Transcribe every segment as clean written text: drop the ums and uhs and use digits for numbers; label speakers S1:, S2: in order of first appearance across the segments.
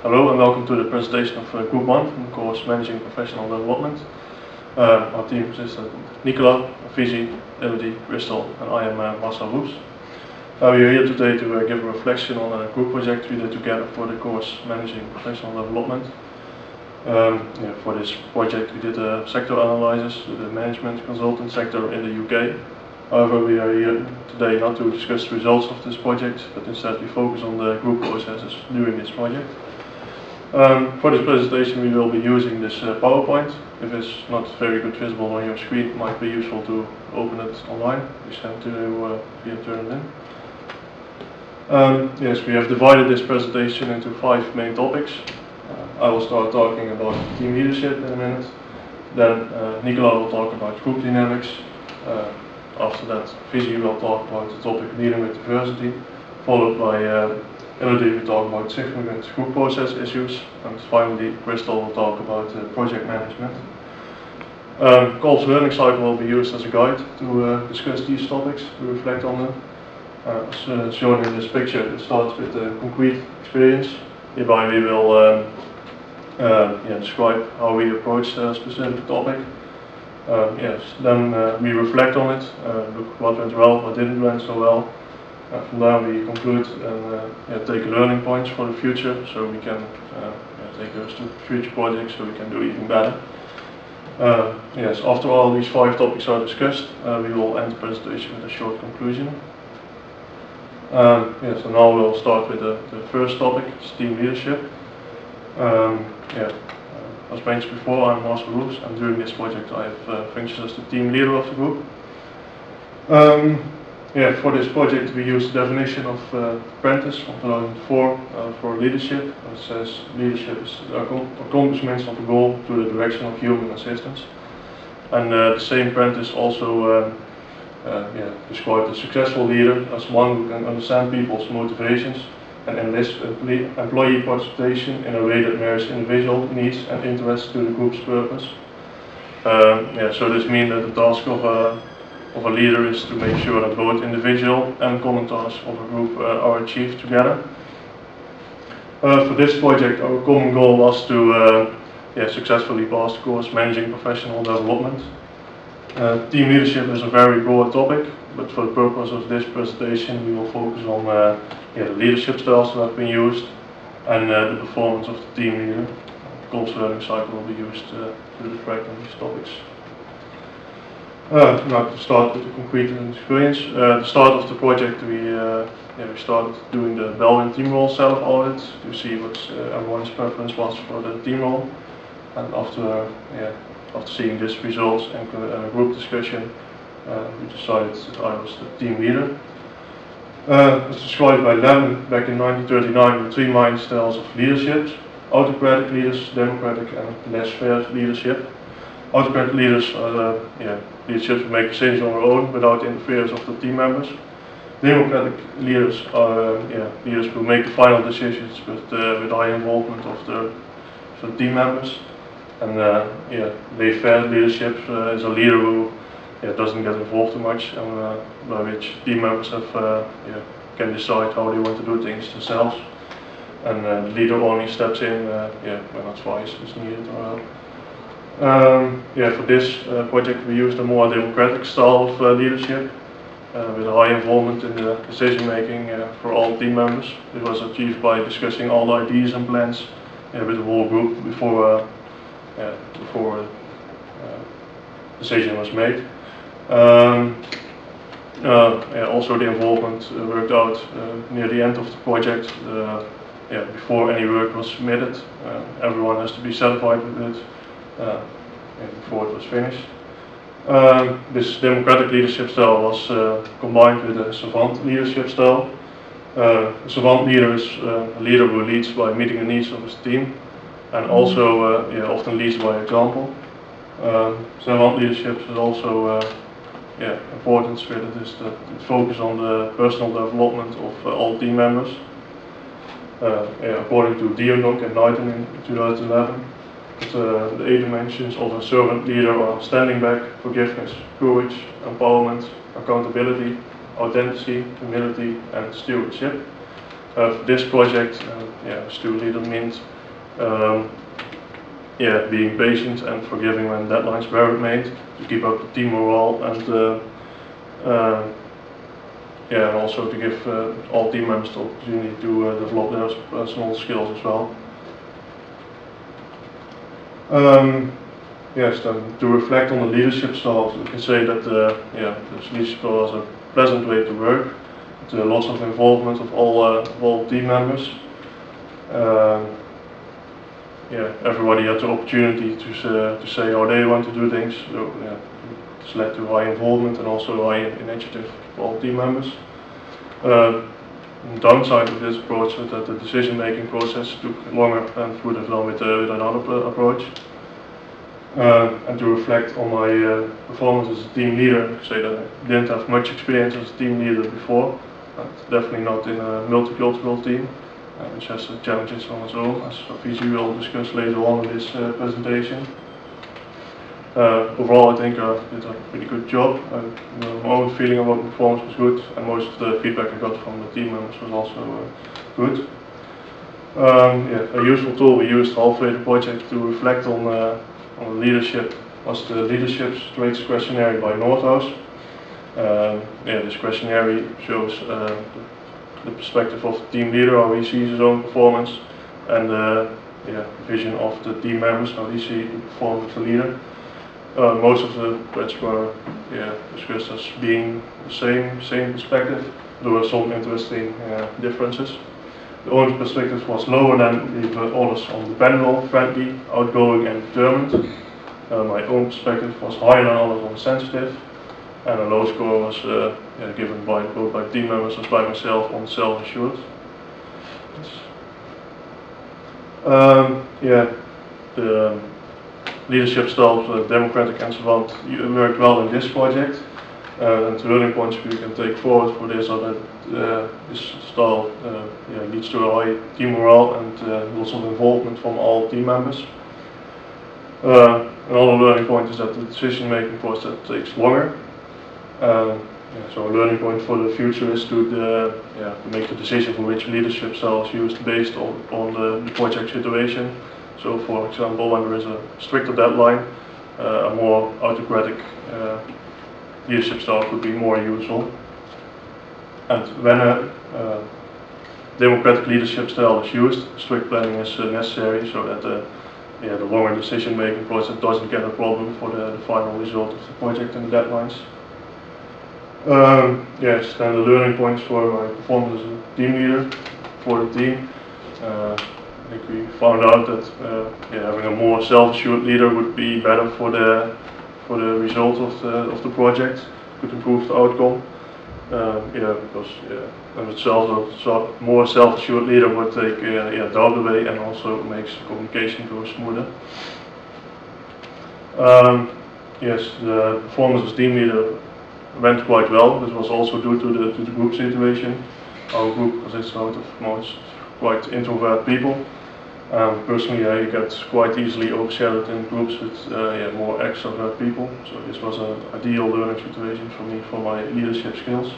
S1: Hello and welcome to the presentation of Group 1 from the course Managing Professional Development. Our team consists of Nikola, Hafizi, Elodie Xia, and I am Marcel Roefs. We are here today to give a reflection on a group project we did together for the course Managing Professional Development. For this project we did a sector analysis with the management consultant sector in the UK. However, we are here today not to discuss the results of this project, but instead we focus on the group processes during this project. For this presentation we will be using this PowerPoint. If it's not very good visible on your screen, it might be useful to open it online. We send to you via turn it in. Yes, we have divided this presentation into 5 main topics. I will start talking about team leadership in a minute. Then Nikola will talk about group dynamics. After that, Hafizi will talk about the topic dealing with diversity, followed by Elodie will talk about significant group process issues, and finally Crystal will talk about project management. Cole's learning cycle will be used as a guide to discuss these topics, to reflect on them. As shown in this picture, it starts with a concrete experience, whereby we will describe how we approach a specific topic. Then we reflect on it, look what went well, what didn't went so well. From there we conclude and take learning points for the future, so we can take those to future projects so we can do even better. After all these 5 topics are discussed, we will end the presentation with a short conclusion. So now we'll start with the first topic, it's team leadership. As mentioned before, I'm Marcel Roefs, and during this project I have functioned as the team leader of the group. For this project we used the definition of apprentice from 2004 for leadership. It says leadership is the accomplishments of a goal through the direction of human assistance. And the same apprentice also described a successful leader as one who can understand people's motivations and enlist employee participation in a way that marries individual needs and interests to the group's purpose. So this means that the task of a leader is to make sure that both individual and common tasks of a group are achieved together. For this project, our common goal was to successfully pass the course Managing Professional Development. Team leadership is a very broad topic, but for the purpose of this presentation we will focus on the leadership styles that have been used and the performance of the team leader. Cole's learning cycle will be used to reflect on these topics. Now to start with the concrete experience. At the start of the project we started doing the Bell and team role self-audit to see what everyone's preference was for the team role. And after seeing these results and a group discussion, we decided that I was the team leader. As described by Lem back in 1939, the 3 main styles of leadership: autocratic leaders, democratic and laissez-faire leadership. Autocratic leaders are leaderships who make decisions on their own without interference of the team members. Democratic leaders are leaders who make the final decisions with high involvement of the team members. And laissez-faire leadership is a leader who doesn't get involved too much, and by which team members can decide how they want to do things themselves. And the leader only steps in when advice is needed. For this project we used a more democratic style of leadership with a high involvement in the decision making for all team members. It was achieved by discussing all the ideas and plans with the whole group before decision was made. Also the involvement worked out near the end of the project, before any work was submitted. Everyone has to be satisfied with it before it was finished. This democratic leadership style was combined with a savant leadership style. A savant leader is a leader who leads by meeting the needs of his team, and also often leads by example. Savant leadership is also important with it is that it focuses on the personal development of all team members. According to Dierdonk and Knighton in 2011, the 8 dimensions of a servant leader are standing back, forgiveness, courage, empowerment, accountability, authenticity, humility and stewardship. For this project student leader means being patient and forgiving when deadlines were made to keep up the team morale and and also to give all team members the opportunity to develop their personal skills as well. Yes, then to reflect on the leadership style, we can say that this leadership style was a pleasant way to work. Lots of involvement of all team members. Everybody had the opportunity to say how they want to do things. So, this led to high involvement and also high initiative for all team members. The downside of this approach was that the decision-making process took longer than it would have done with another approach. And to reflect on my performance as a team leader, I say that I didn't have much experience as a team leader before, definitely not in a multicultural team, which has challenges on its own, as Hafizi will discuss later on in this presentation. Overall, I think I did a pretty good job. My own feeling about the performance was good, and most of the feedback I got from the team members was also good. A useful tool we used halfway the project to reflect on the leadership was the Leadership Traits Questionnaire by Nordhaus. This questionnaire shows the perspective of the team leader, how he sees his own performance, and the vision of the team members, how he sees the performance of the leader. Most of the traits were discussed as being the same perspective. There were some interesting differences. The owner's perspective was lower than the others on dependable, friendly, outgoing and determined. My own perspective was higher than others on sensitive, and a low score was given both by team members as by myself on self-assured. The leadership styles, democratic and savant, worked well in this project. And the learning points we can take forward for this are that this style leads to a high team morale and lots of involvement from all team members. Another learning point is that the decision-making process takes longer. So a learning point for the future is to make the decision for which leadership style is used based on the project situation. So, for example, when there is a stricter deadline, a more autocratic leadership style could be more useful. And when a democratic leadership style is used, strict planning is necessary so that the longer decision-making process doesn't get a problem for the final result of the project and the deadlines. Then the learning points for my performance as a team leader for the team. I think we found out that having a more self-assured leader would be better for the result of the project, could improve the outcome. Because a more self-assured leader would take doubt away and also makes communication go smoother. The performance as team leader went quite well. This was also due to the group situation. Our group consists out of most quite introvert people. Personally, I get quite easily overshadowed in groups with more extrovert people. So this was an ideal learning situation for me for my leadership skills.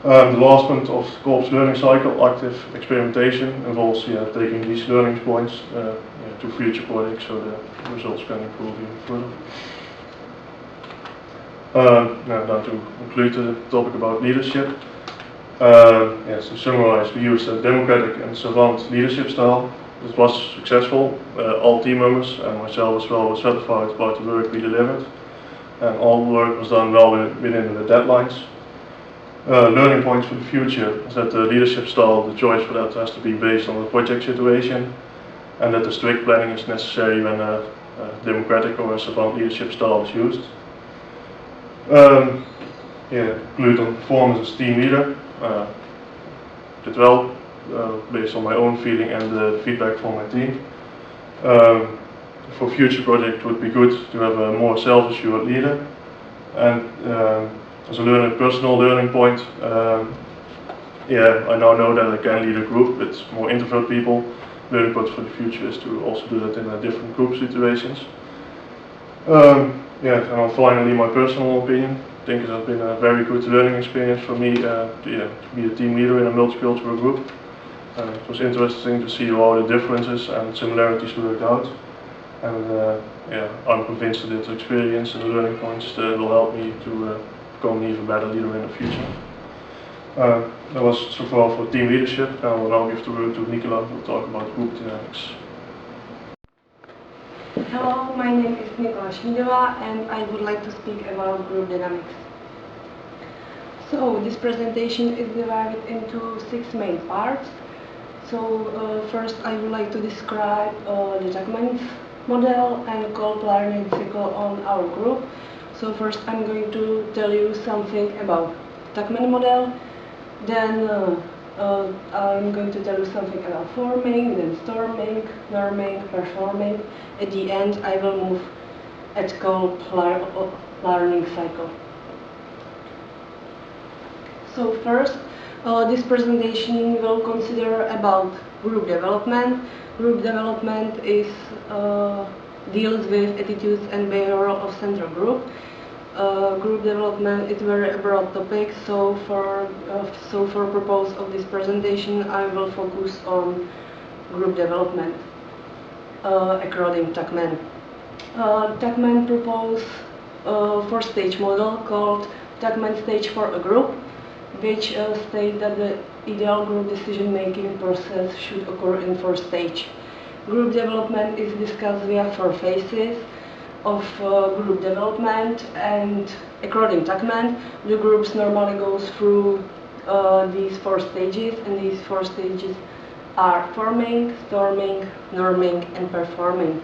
S1: The last point of the Corps learning cycle, active experimentation, involves taking these learning points to future projects so the results can improve even further. Now to conclude the topic about leadership. To summarize, we used a democratic and savant leadership style. It was successful. All team members and myself as well were satisfied about the work we delivered, and all the work was done well within the deadlines. Learning points for the future is that the leadership style, the choice for that has to be based on the project situation, and that the strict planning is necessary when a democratic or a savant leadership style is used. Conclude on performance as team leader. Did well. Based on my own feeling and the feedback from my team. For future project, it would be good to have a more self-assured leader. And as a personal learning point, I now know that I can lead a group with more introvert people. Learning point for the future is to also do that in different group situations. And finally, my personal opinion. I think it has been a very good learning experience for me to be a team leader in a multicultural group. It was interesting to see how the differences and similarities worked out. And yeah, I'm convinced that this experience and learning points will help me to become an even better leader in the future. That was so far for team leadership. I will now give the word to Nikola, who will talk about group dynamics.
S2: Hello, my name is Nikola Schmiedova and I would like to speak about group dynamics. So this presentation is divided into 6 main parts. So first I would like to describe the Tuckman's model and goal learning cycle on our group. So first I'm going to tell you something about Tuckman model, then I'm going to tell you something about forming, then storming, norming, performing. At the end I will move at goal learning cycle. So first, this presentation will consider about group development. Group development deals with attitudes and behavior of central group. Group development is a very broad topic, so for purpose of this presentation, I will focus on group development according to Tuckman. Tuckman proposed a 4-stage model called Tuckman stage for a group, which states that the ideal group decision-making process should occur in 4 stages. Group development is discussed via 4 phases of group development, and according to Tuckman, the groups normally goes through these 4 stages, and these 4 stages are forming, storming, norming, and performing.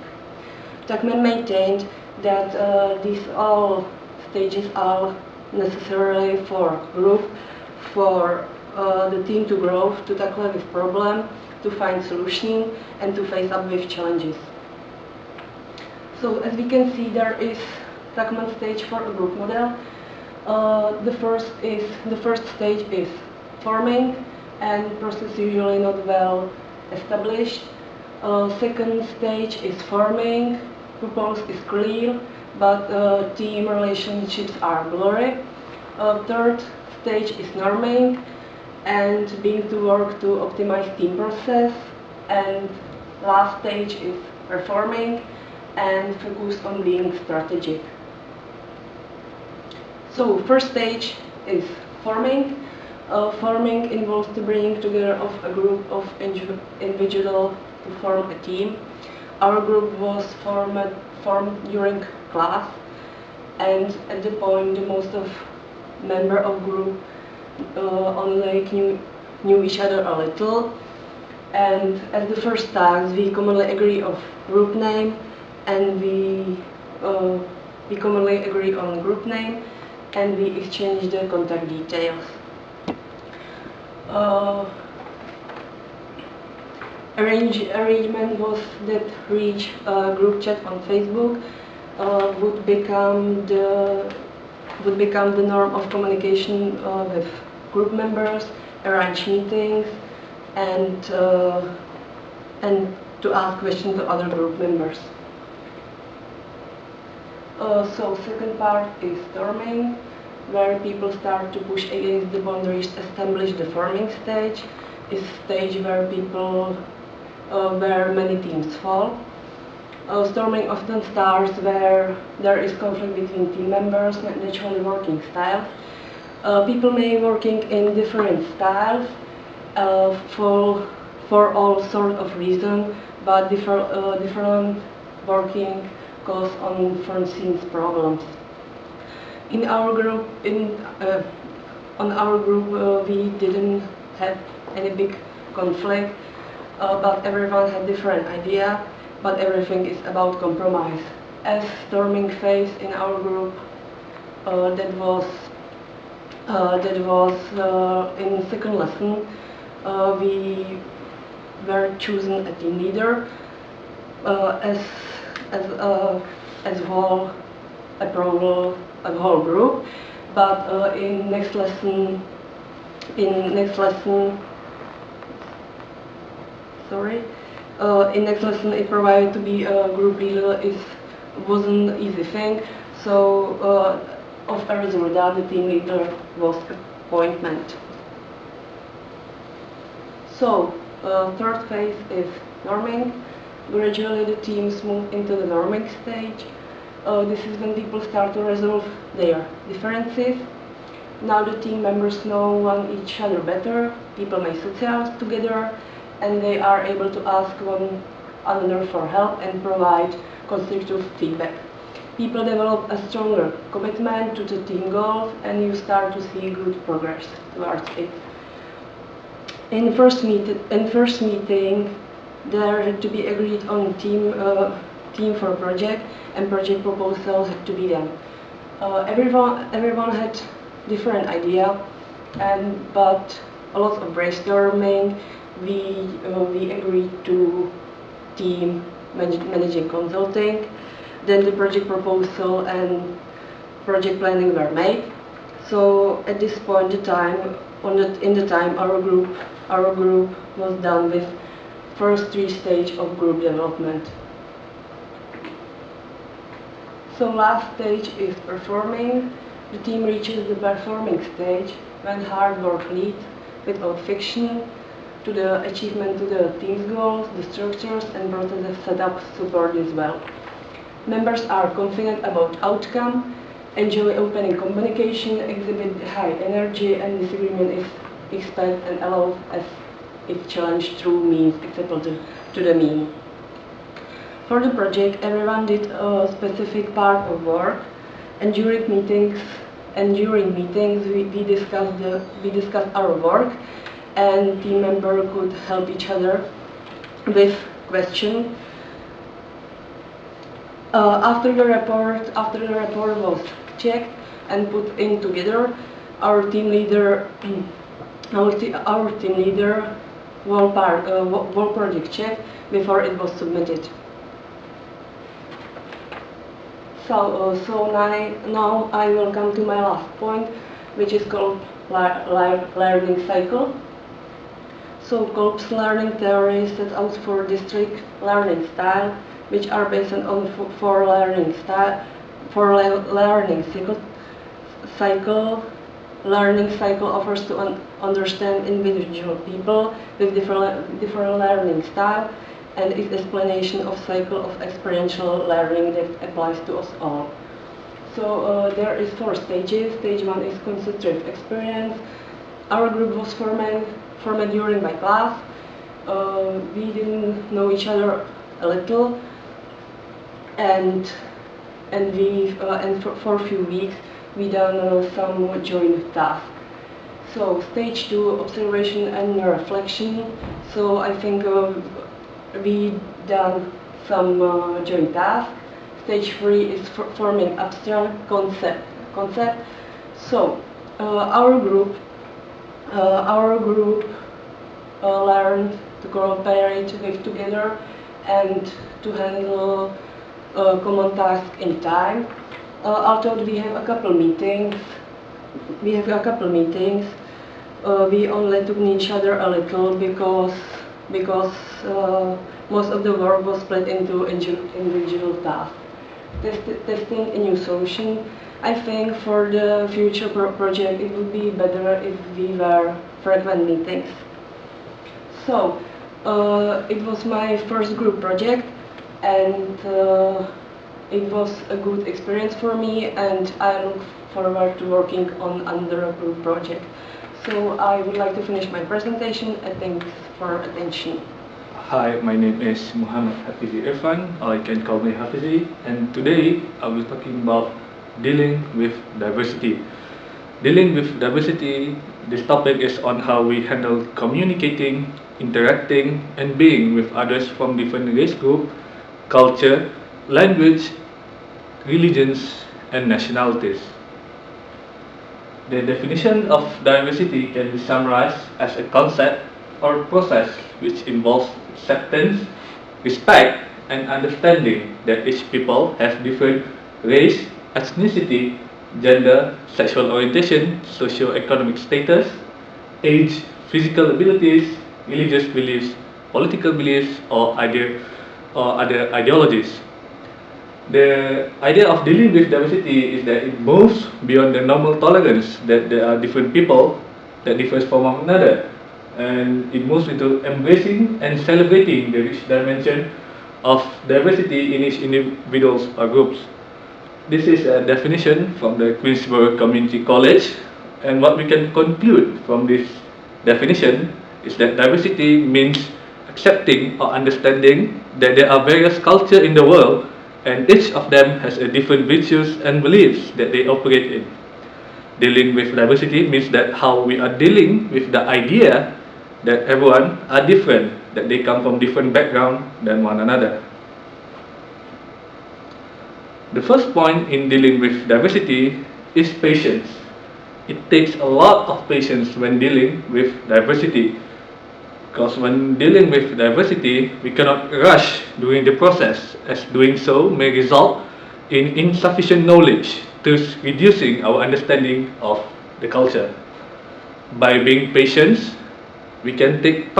S2: Tuckman maintained that these all stages are necessary for group, for the team to grow, to tackle this problem, to find solution, and to face up with challenges. So as we can see, there is Tuckman stage for a group model. The first stage is forming, and process usually not well established. Second stage is forming, purpose is clear, but team relationships are blurry. Third stage is norming and being to work to optimize team process, and last stage is performing and focus on being strategic. So first stage is forming. Forming involves the bringing together of a group of individuals to form a team. Our group was formed during class, and at the point the most of member of group only knew each other a little, and at the first task we commonly agree of group name, and we commonly agree on group name, and we exchange the contact details. Arrangement was that each group chat on Facebook would become the norm of communication with group members, arrange meetings, and to ask questions to other group members. So second part is storming, where people start to push against the boundaries established. The forming stage is a stage where where many teams fall. Storming often starts where there is conflict between team members and naturally working styles. People may be working in different styles for all sorts of reasons, but different working cause unforeseen problems. In our group, we didn't have any big conflict, but everyone had different idea. But everything is about compromise. As storming phase in our group, that was in second lesson. We were chosen a team leader as whole approval of whole group. But in next lesson, it provided to be a group leader wasn't an easy thing. So of a result, the team leader was appointment. So Third phase is norming. Gradually the teams move into the norming stage. This is when people start to resolve their differences. Now the team members know each other better, people may socialize together, and they are able to ask one another for help and provide constructive feedback. People develop a stronger commitment to the team goals, and you start to see good progress towards it. In first meeting, there had to be agreed on team for project, and project proposals had to be done. Everyone had different idea, but a lot of brainstorming. We agreed to team managing consulting. Then the project proposal and project planning were made. So at this point in time, our group was done with first 3 stages of group development. So last stage is performing. The team reaches the performing stage when hard work leads without fiction to the achievement to the team's goals, the structures and processes set up support this well. Members are confident about outcome, enjoy open communication, exhibit high energy, and disagreement is expected and allowed as if challenged through means acceptable to the mean. For the project, everyone did a specific part of work, and during meetings we discussed our work, and team members could help each other with questions. After the report was checked and put in together, our team leader whole project checked before it was submitted. So now I will come to my last point, which is called learning cycle. So Kolb's learning theory sets out 4 distinct learning styles, which are based on 4 learning cycle. Learning cycle offers to understand individual people with different learning style, and is explanation of cycle of experiential learning that applies to us all. So there is 4 stages. Stage 1 is constructive experience. Our group was formed during my class. We didn't know each other a little, and for a few weeks we done some joint tasks. So stage 2, observation and reflection. So I think we done some joint tasks. Stage 3 is forming abstract concept. So our group learned to cooperate with together and to handle common tasks in time. Although we have a couple meetings, we only took each other a little because most of the work was split into individual tasks. Testing a new solution. I think for the future project it would be better if we were frequent meetings. So it was my first group project, and it was a good experience for me, and I look forward to working on another group project. So I would like to finish my presentation, and thanks for attention.
S3: Hi, my name is Muhammad Hafizi Irfan, or you can call me Hafizi, and today I will be talking about dealing with diversity. Dealing with diversity, this topic is on how we handle communicating, interacting, and being with others from different race group, culture, language, religions, and nationalities. The definition of diversity can be summarized as a concept or process which involves acceptance, respect, and understanding that each people has different race, ethnicity, gender, sexual orientation, socio-economic status, age, physical abilities, religious beliefs, political beliefs, or other ideologies. The idea of dealing with diversity is that it moves beyond the normal tolerance that there are different people that differs from one another. and it moves into embracing and celebrating the rich dimension of diversity in each individuals or groups. This is a definition from the Queensborough Community College, and what we can conclude from this definition is that diversity means accepting or understanding that there are various cultures in the world and each of them has a different virtues and beliefs that they operate in. Dealing with diversity means that how we are dealing with the idea that everyone are different, that they come from different background than one another. The first point in dealing with diversity is patience. It takes a lot of patience when dealing with diversity, because when dealing with diversity, we cannot rush during the process, as doing so may result in insufficient knowledge, thus reducing our understanding of the culture. By being patient, we can take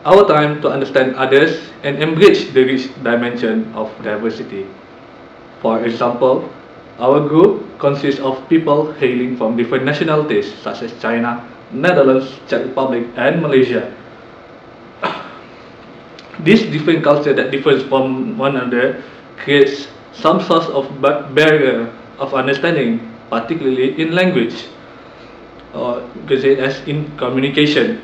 S3: our time to understand others and embrace the rich dimension of diversity. For example, our group consists of people hailing from different nationalities such as China, Netherlands, Czech Republic, and Malaysia. This different culture that differs from one another creates some sort of barrier of understanding, particularly in language, or you could say as in communication.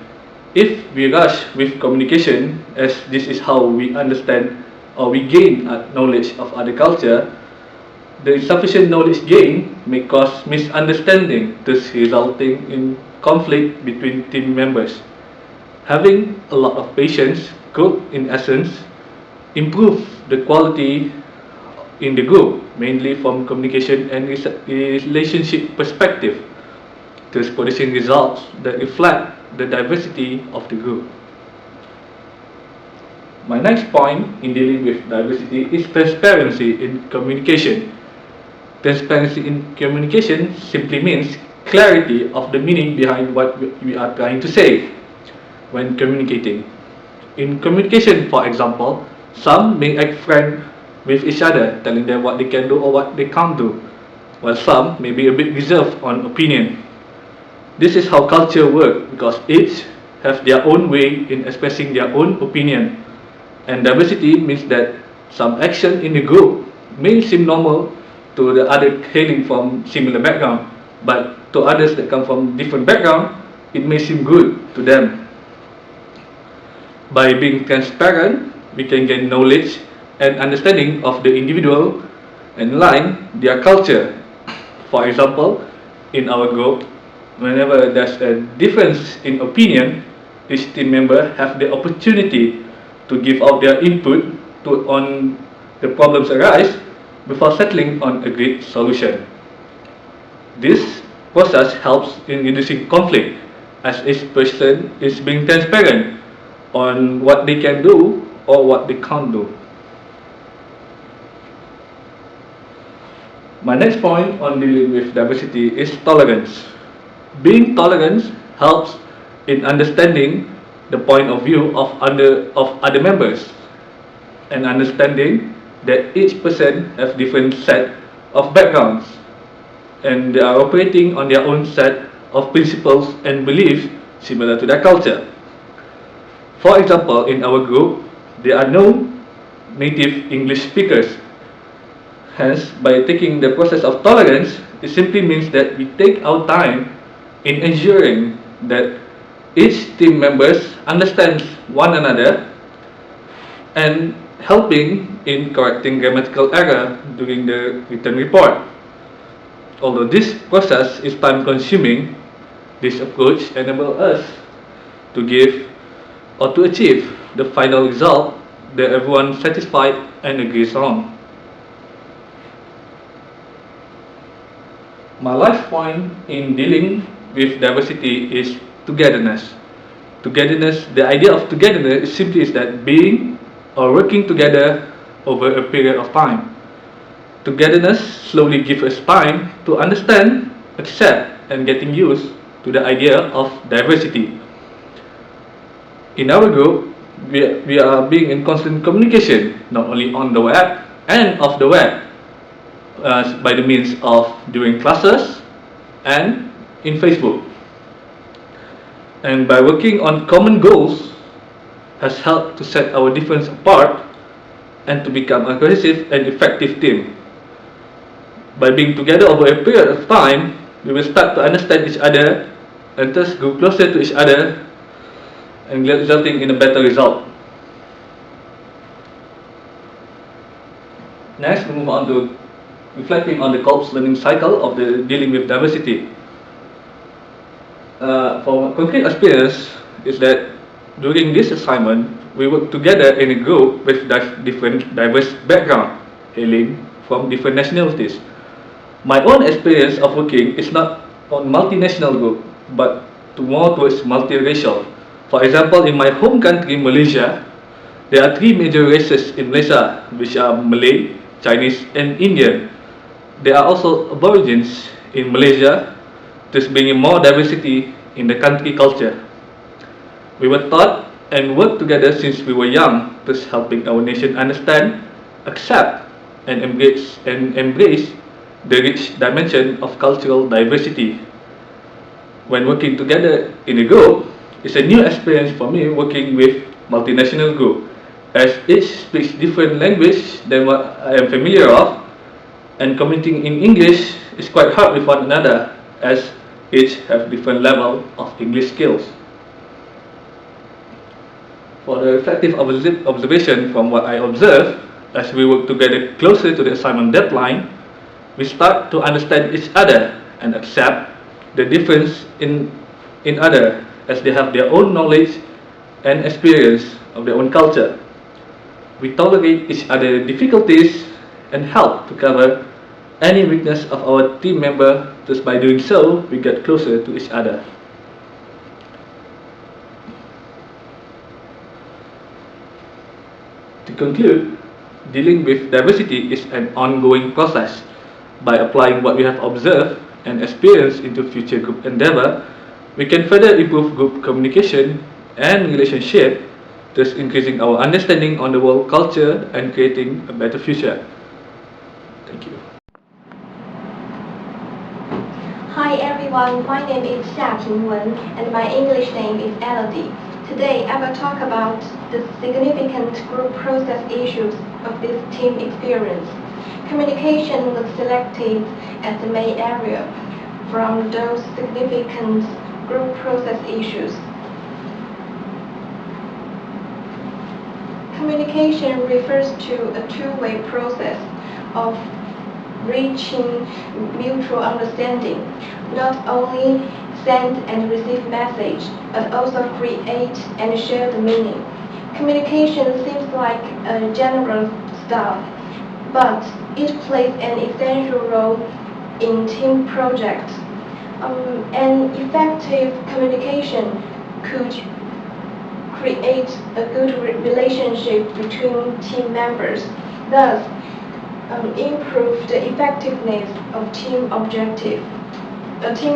S3: If we rush with communication, as this is how we understand or we gain knowledge of other culture, the insufficient knowledge gained may cause misunderstanding, thus resulting in conflict between team members. Having a lot of patience could, in essence, improve the quality in the group, mainly from communication and relationship perspective, thus producing results that reflect the diversity of the group. My next point in dealing with diversity is transparency in communication. Transparency in communication simply means clarity of the meaning behind what we are trying to say when communicating. In communication, for example, some may act frank with each other, telling them what they can do or what they can't do, while some may be a bit reserved on opinion. This is how culture works, because each have their own way in expressing their own opinion. And diversity means that some action in the group may seem normal to the other hailing from similar background, but to others that come from different background, it may seem good to them. By being transparent, we can gain knowledge and understanding of the individual and align their culture. For example, in our group, whenever there's a difference in opinion, each team member have the opportunity to give out their input on the problems arise before settling on a agreed solution. This process helps in reducing conflict, as each person is being transparent on what they can do or what they can't do. My next point on dealing with diversity is tolerance. Being tolerant helps in understanding the point of view of other members and understanding that each person has different set of backgrounds and they are operating on their own set of principles and beliefs similar to their culture. For example, in our group, there are no native English speakers. Hence, by taking the process of tolerance, it simply means that we take our time in ensuring that each team members understands one another and helping in correcting grammatical error during the written report. Although this process is time consuming, this approach enables us to give or to achieve the final result that everyone is satisfied and agrees on. My last point in dealing with diversity is togetherness. Togetherness, the idea of togetherness simply is that being or working together over a period of time. Togetherness slowly gives us time to understand, accept, and getting used to the idea of diversity. In our group, we are being in constant communication, not only on the web and off the web, by the means of during classes and in Facebook. and by working on common goals has helped to set our differences apart and to become a cohesive and effective team. By being together over a period of time, we will start to understand each other and thus go closer to each other and resulting in a better result. Next, we move on to reflecting on the corps learning cycle of the dealing with diversity. For concrete experience is that during this assignment, we work together in a group with different diverse background, hailing from different nationalities. My own experience of working is not on multinational group, but more towards multiracial. For example, in my home country, Malaysia, there are three major races in Malaysia, which are Malay, Chinese, and Indian. There are also aborigines in Malaysia, thus bringing more diversity in the country culture. We were taught and worked together since we were young, thus helping our nation understand, accept, and embrace the rich dimension of cultural diversity. When working together in a group, it's a new experience for me working with multinational group, as each speaks different language than what I am familiar of, and communicating in English is quite hard with one another, as each have different level of English skills. For the reflective observation from what I observe, as we work together closer to the assignment deadline, we start to understand each other and accept the difference in other, as they have their own knowledge and experience of their own culture. We tolerate each other's difficulties and help to cover any weakness of our team member. Just by doing so, we get closer to each other. To conclude, dealing with diversity is an ongoing process. By applying what we have observed and experienced into future group endeavor, we can further improve group communication and relationship, thus increasing our understanding on the world culture and creating a better future. Thank you.
S4: Hi everyone, my name is Xia Pingwen and my English name is Elodie. Today I will talk about the significant group process issues of this team experience. Communication was selected as the main area from those significant group process issues. Communication refers to a two-way process of reaching mutual understanding, not only send and receive message, but also create and share the meaning. Communication seems like a general stuff, but it plays an essential role in team projects. An effective communication could create a good relationship between team members, thus improve the effectiveness of team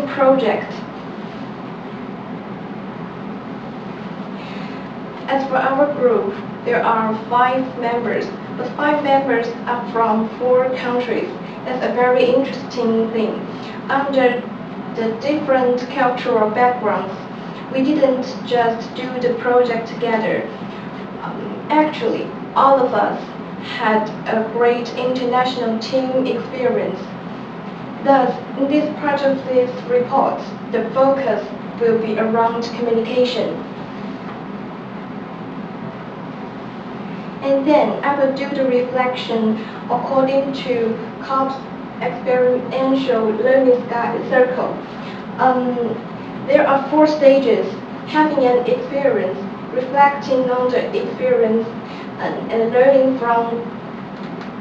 S4: project. As for our group, there are 5 members, but 5 members are from 4 countries. That's a very interesting thing. Under the different cultural backgrounds, we didn't just do the project together. Actually, all of us had a great international team experience. Thus, in this part of this report, the focus will be around communication. And then I will do the reflection according to COP's experiential learning circle. There are 4 stages: having an experience, reflecting on the experience, and learning from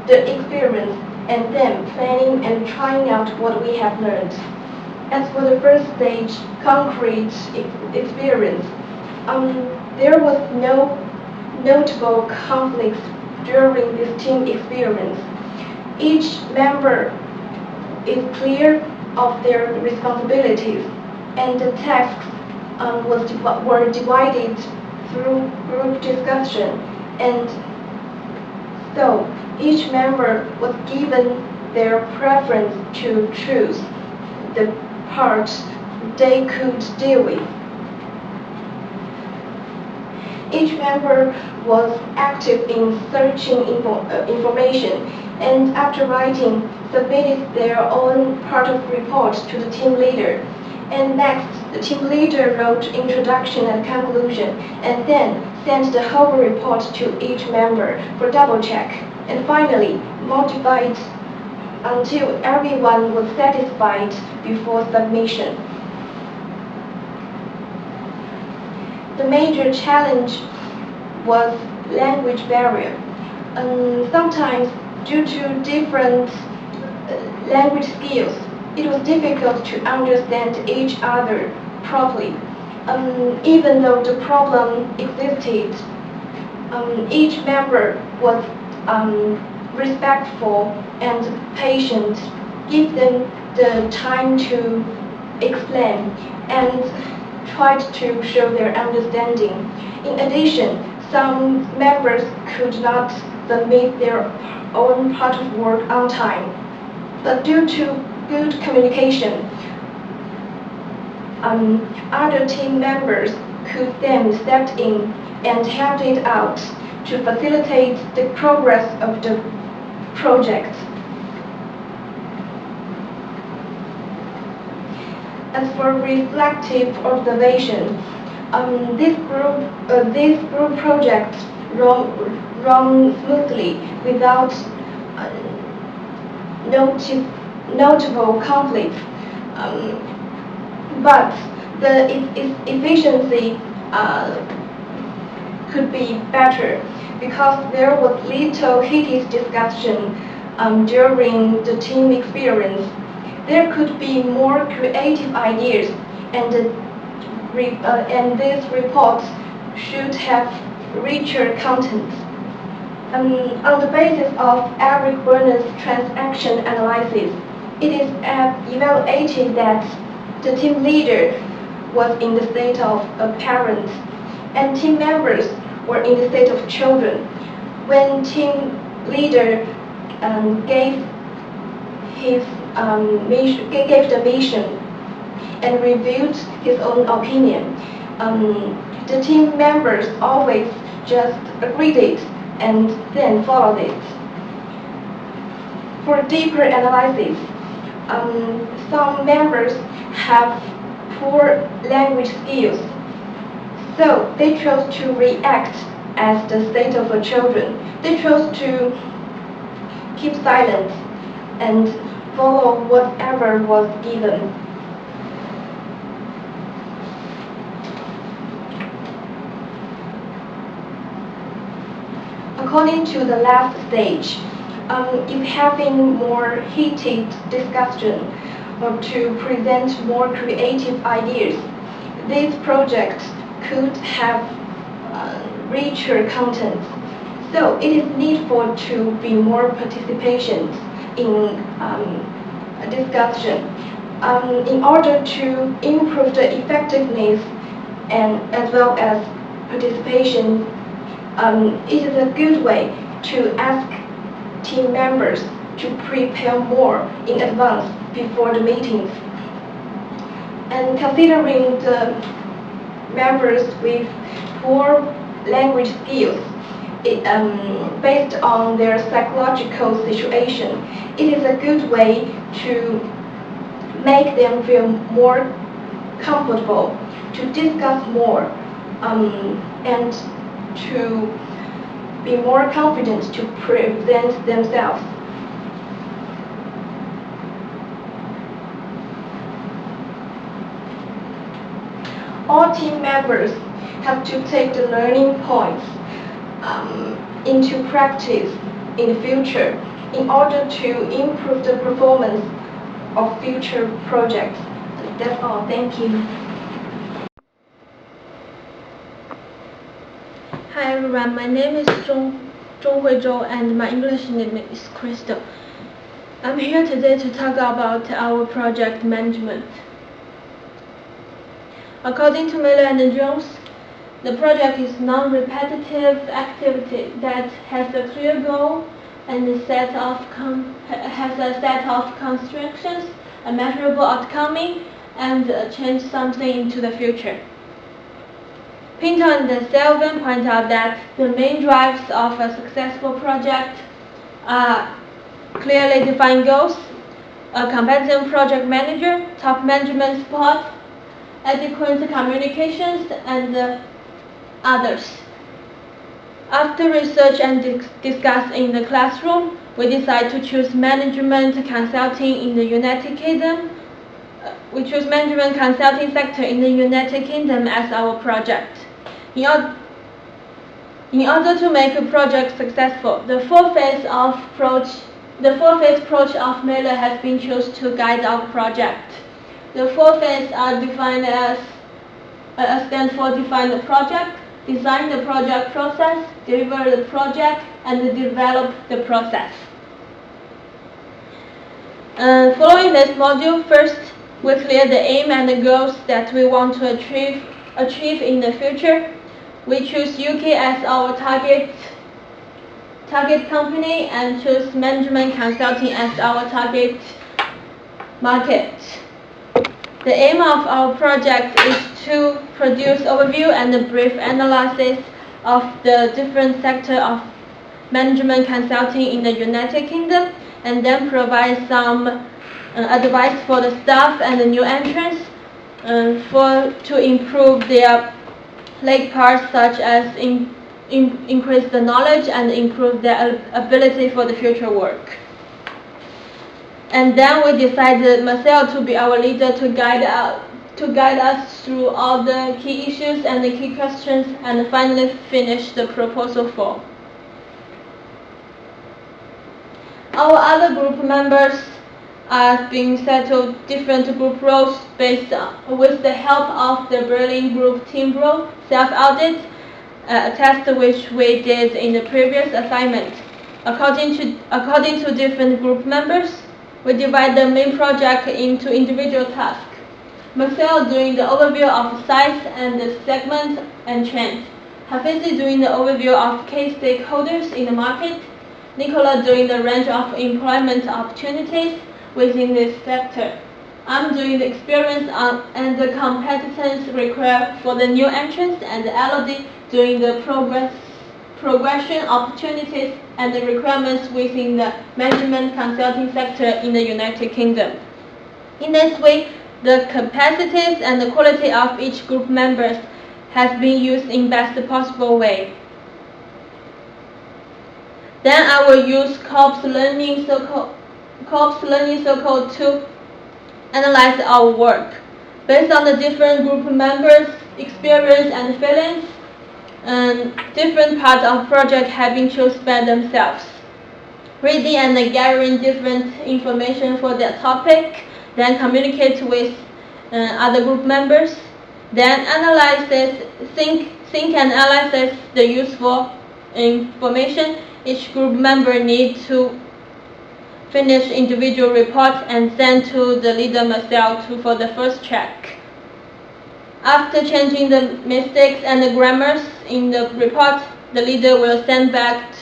S4: the experience, and then planning and trying out what we have learned. As for the first stage, concrete experience, there was no notable conflicts during this team experience. Each member is clear of their responsibilities, and the tasks were divided through group discussion, and so each member was given their preference to choose the part they could deal with. Each member was active in searching information, and after writing, submitted their own part of report to the team leader. And next, the team leader wrote introduction and conclusion, and then sent the whole report to each member for double check. And finally, modified until everyone was satisfied before submission. The major challenge was language barrier. Sometimes, due to different language skills, it was difficult to understand each other properly. Even though the problem existed, each member was respectful and patient, give them the time to explain, and tried to show their understanding. In addition, some members could not submit their own part of work on time, but due to good communication, other team members could then step in and help it out to facilitate the progress of the project. As for reflective observation, this group project run smoothly without notable conflicts, but its efficiency could be better because there was little heated discussion during the team experience. There could be more creative ideas, and these reports should have richer content. On the basis of Eric Berner's transaction analysis, it is evaluated that the team leader was in the state of a parent, and team members were in the state of children. When team leader gave the mission and reviewed his own opinion, the team members always just agreed it and then followed it. For deeper analysis, some members have poor language skills, so they chose to react as the state of a children. They chose to keep silent and follow whatever was given. According to the last stage, if having more heated discussion or to present more creative ideas, these projects could have richer content. So it is needful to be more participation in a discussion in order to improve the effectiveness and as well as participation. It is a good way to ask team members to prepare more in advance before the meetings. And considering the members with poor language skills, based on their psychological situation, it is a good way to make them feel more comfortable, to discuss more, and to be more confident to present themselves. All team members have to take the learning points into practice in the future in order to improve the performance of future projects. That's all. Thank you.
S5: Hi everyone, my name is Zhou and my English name is Crystal. I'm here today to talk about our project management. According to Miller and Jones, the project is non-repetitive activity that has a clear goal and has a set of constrictions, a measurable outcome, and change something into the future. Pinto and Selvin point out that the main drives of a successful project are clearly defined goals, a competent project manager, top management support, adequate communications, and others. After research and discuss in the classroom, we decide to choose management consulting in the United Kingdom. We choose management consulting sector in the United Kingdom as our project. In order to make a project successful, the four-phase approach of Miller has been chosen to guide our project. The four phases are defined as stand for define the project, design the project process, deliver the project, and develop the process. Following this module, first we clear the aim and the goals that we want to achieve in the future. We choose UK as our target company and choose management consulting as our target market. The aim of our project is to produce overview and a brief analysis of the different sector of management consulting in the United Kingdom, and then provide some advice for the staff and the new entrants to improve their late parts, such as increase the knowledge and improve their ability for the future work. And then we decided Marcel to be our leader to guide us through all the key issues and the key questions, and finally finish the proposal form. Our other group members are being settled different group roles based with the help of the Berlin group team role self-audit, a test which we did in the previous assignment. According to different group members, we divide the main project into individual tasks. Marcel doing the overview of size and the segment and trends. Hafizi doing the overview of key stakeholders in the market. Nikola doing the range of employment opportunities within this sector. I'm doing the experience and the competence required for the new entrants, and Elodie doing the progression opportunities and the requirements within the management consulting sector in the United Kingdom. In this way, the capacities and the quality of each group members has been used in best possible way. Then I will use Corp's learning circle to analyze our work. Based on the different group members' experience and feelings, different parts of project have been chosen by themselves. Reading and gathering different information for their topic, then communicate with other group members, then think and analyze the useful information each group member needs to finish individual reports and send to the leader Marcel for the first check. After changing the mistakes and the grammars in the report, the leader will send back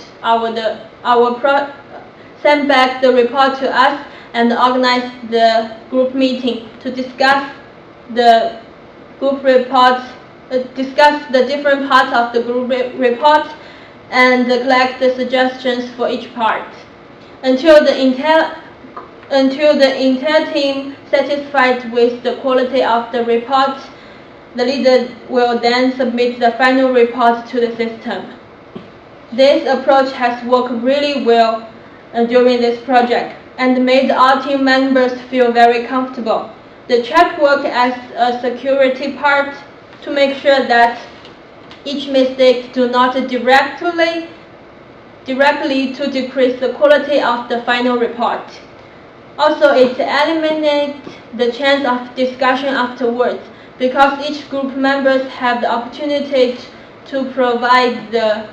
S5: the report to us and organize the group meeting to discuss the group reports, discuss the different parts of the group report, and collect the suggestions for each part. Until the entire team satisfied with the quality of the report, the leader will then submit the final report to the system. This approach has worked really well during this project and made all team members feel very comfortable. The check worked as a security part to make sure that each mistake do not directly to decrease the quality of the final report. Also, it eliminates the chance of discussion afterwards, because each group members have the opportunity to provide the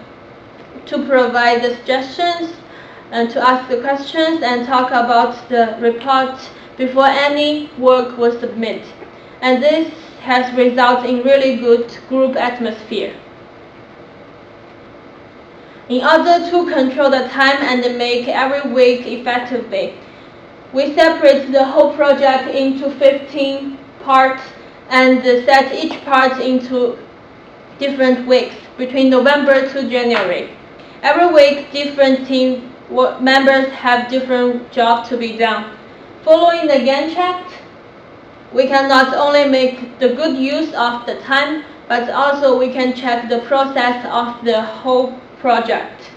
S5: suggestions and to ask the questions and talk about the report before any work was submitted. And this has resulted in really good group atmosphere. In order to control the time and make every week effectively, we separate the whole project into 15 parts and set each part into different weeks between November to January. Every week, different team members have different jobs to be done. Following the Gantt chart, we can not only make the good use of the time, but also we can check the process of the whole project.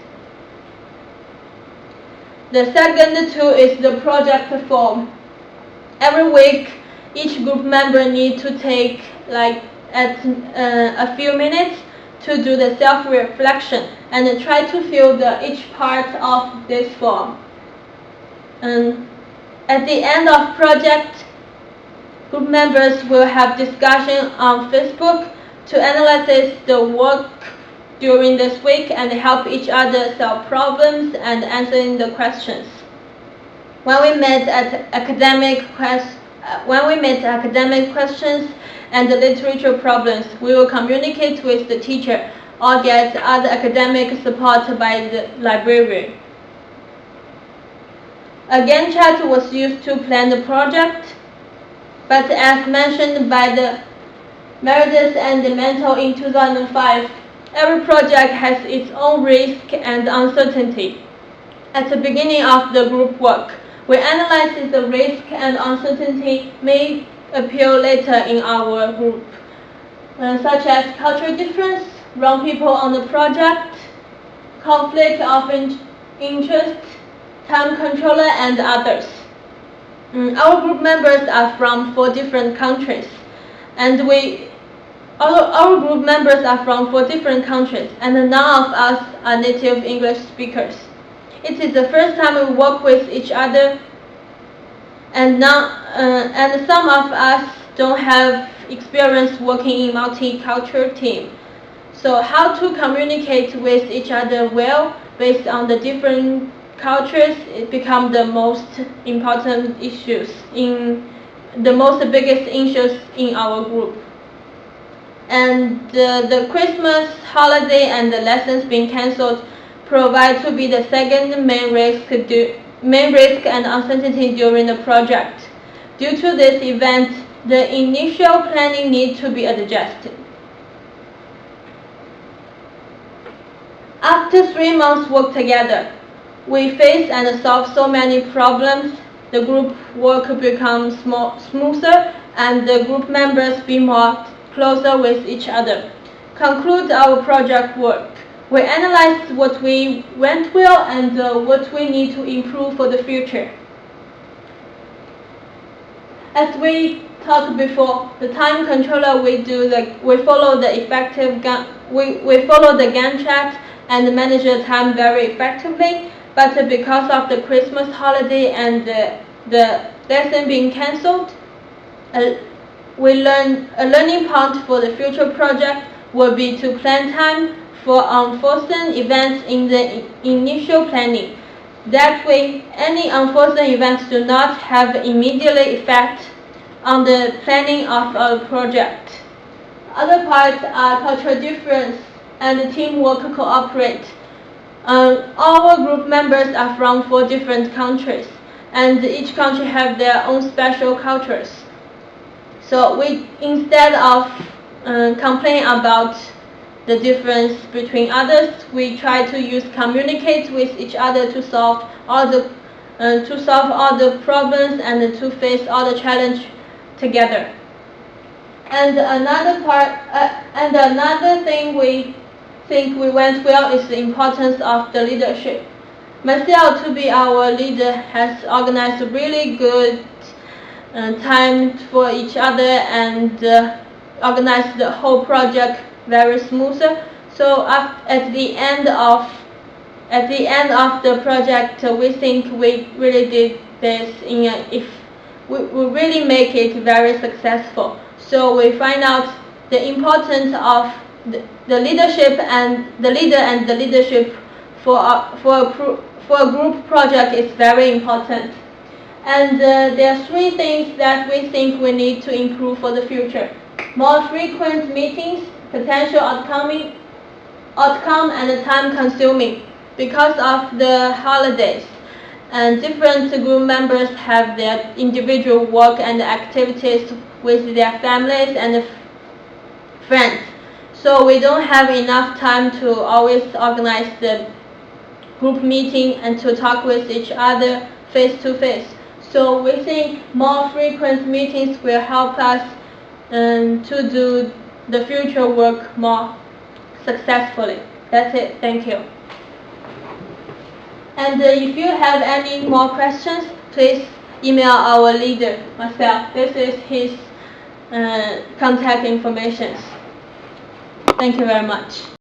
S5: The second tool is the project form. Every week, each group member needs to take a few minutes to do the self-reflection and try to fill each part of this form. At the end of project, group members will have discussion on Facebook to analyze the work during this week and help each other solve problems and answering the questions. When we met academic questions and the literature problems, we will communicate with the teacher or get other academic support by the librarian. A Gantt chart was used to plan the project, but as mentioned by the Meredith and the Mentor in 2005, every project has its own risk and uncertainty. At the beginning of the group work, we analyze the risk and uncertainty may appear later in our group, such as cultural difference, wrong people on the project, conflict of interest, time controller, and others. Our group members are from 4 different countries, and our group members are from 4 different countries, and none of us are native English speakers. It is the first time we work with each other, and some of us don't have experience working in multicultural team. So how to communicate with each other well based on the different cultures, it becomes the most important issues biggest issues in our group. And the Christmas holiday and the lessons being cancelled provide to be the second main risk and uncertainty during the project. Due to this event, the initial planning needs to be adjusted. After 3 months work together, we face and solve so many problems. The group work becomes smoother and the group members be more closer with each other. Conclude our project work. We analyzed what we went well and what we need to improve for the future. As we talked before, the time controller we follow the Gantt chart and manage the time very effectively. But because of the Christmas holiday and the lesson being cancelled, we learn a learning point for the future project will be to plan time for unforeseen events in the initial planning. That way, any unforeseen events do not have immediate effect on the planning of a project. Other parts are cultural difference and teamwork cooperate. Our group members are from 4 different countries, and each country have their own special cultures. So we, instead of complaining about the difference between others, we try to communicate with each other to solve all the problems and to face all the challenge together. And another thing we think we went well is the importance of the leadership. Marcel, to be our leader, has organized a really good time for each other and organized the whole project very smoother. So at the end of the project, we think we really did this if we really make it very successful. So we find out the importance of the leadership and the leader and the leadership for a group project is very important. And there are 3 things that we think we need to improve for the future: more frequent meetings, potential outcome and time consuming. Because of the holidays, and different group members have their individual work and activities with their families and friends. So we don't have enough time to always organize the group meeting and to talk with each other face to face. So we think more frequent meetings will help us to do the future work more successfully. That's it. Thank you. And if you have any more questions, please email our leader, Marcel. This is his contact information. Thank you very much.